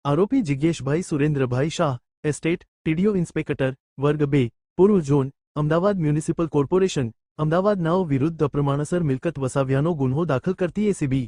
આરોપી Jigneshbhai Surendrabhai Shah, estate TDO inspector, વર્ગ 2, પૂર્વ ઝોન, અમદાવાદ મ્યુનિસિપલ કોર્પોરેશન, અમદાવાદ નાઓ વિરુદ્ધ અપ્રમાણસર મિલકત વસાવ્યાનો ગુન્હો દાખલ કરતી એસીબી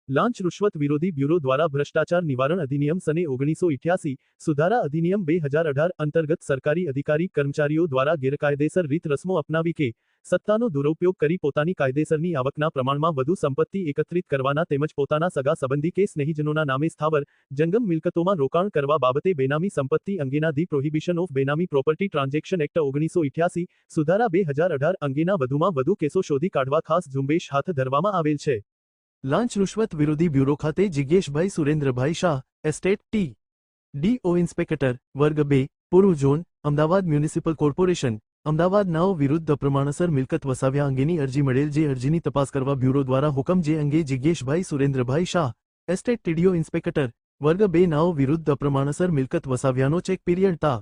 લાંચ રૂશ્વત વિરોધી બ્યુરો દ્વારા ભ્રષ્ટાચાર નિવારણ અધિનિયમ સને 1988 સુધારા અધિનિયમ 2018 અંતર્ગત સરકારી અધિકારી કર્મચારીઓ દ્વારા ગેરકાયદેસર રીત રસમો અપનાવી કે સત્તાનો દુરુપયોગ કરી પોતાની કાયદેસરની આવકના પ્રમાણમાં વધુ સંપત્તિ એકત્રિત કરવાના તેમજ પોતાના સગા સંબંધી કે સ્નેહીજનોના નામે સ્થાવર જંગમ મિલકતોમાં રોકાણ કરવા બાબતે બેનામી સંપત્તિ અંગેના the prohibition of benami property transaction act 1988 સુધારા 2018 અંગેના વધુમાં વધુ કેસો શોધી કાઢવા ખાસ ઝુંબેશ હાથ ધરવામાં આવેલ છે. લાંચ રૂશ્વત વિરોધી બ્યુરો ખાતે Jigneshbhai Surendrabhai Shah, estate TDO inspector, વર્ગ 2, પૂર્વ ઝોન, અમદાવાદ મ્યુનિસિપલ કોર્પોરેશન, અમદાવાદ નાઓ વિરુદ્ધ અપ્રમાણસર મિલકત વસાવ્યા અંગેની અરજી મળેલ જે અરજીની તપાસ કરવા બ્યુરો દ્વારા હુકમ જે અંગે Jigneshbhai Surendrabhai Shah, estate TDO inspector, વર્ગ 2 નાઓ વિરુદ્ધ અપ્રમાણસર મિલકત વસાવ્યાનો ચેક પીરિયડ તા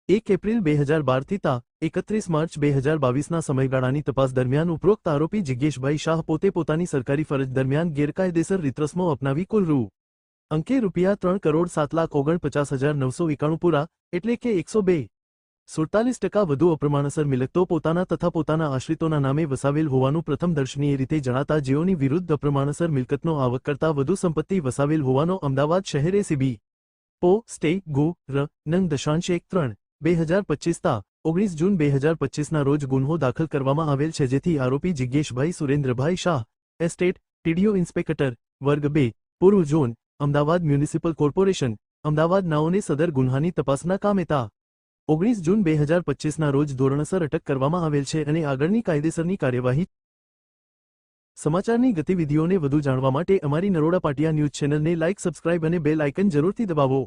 1 એપ્રિલ 2012 થી તા 31 માર્ચ 2022ના સમયગાળાની તપાસ દરમિયાન ઉપરોક્ત આરોપી જિજ્ઞેશભાઈ શાહ પોતે પોતાની સરકારી ફરજ દરમિયાન ગેરકાયદેસર રીતરસમો અપનાવી કુલ અંકે ₹3,07,49,991 પૂરા એટલે કે 102.47% વધુ અપ્રમાણસર મિલકતો પોતાના તથા પોતાના આશ્રિતોના નામે વસાવેલ હોવાનું પ્રથમ દર્શનીય રીતે જણાતા જેઓની વિરુદ્ધ અપ્રમાણસર મિલકતનો આવક કરતાં વધુ સંપત્તિ વસાવેલ હોવાનો અમદાવાદ શહેર એસીબી પો સ્ટે ગો ર નંગ દશાંશ 1-3 2025 તા 19 જૂન 2025ના રોજ ગુન્હો દાખલ કરવામાં આવેલ છે જેથી આરોપી Jigneshbhai Surendrabhai Shah, estate TDO inspector, વર્ગ 2, પૂર્વ ઝોન, અમદાવાદ મ્યુનિસિપલ કોર્પોરેશન, અમદાવાદ નાઓને સદર ગુન્હાની તપાસના કામે તા 19 જૂન 2025ના રોજ ધોરણસર અટક કરવામાં આવેલ છે અને આગળની કાયદેસરની કાર્યવાહી. સમાચારની ગતિવિધિઓને વધુ જાણવા માટે અમારી નરોડા પાટિયા ન્યૂઝ ચેનલને લાઇક, સબસ્ક્રાઇબ અને બેલ આઇકન જરૂરથી દબાવો.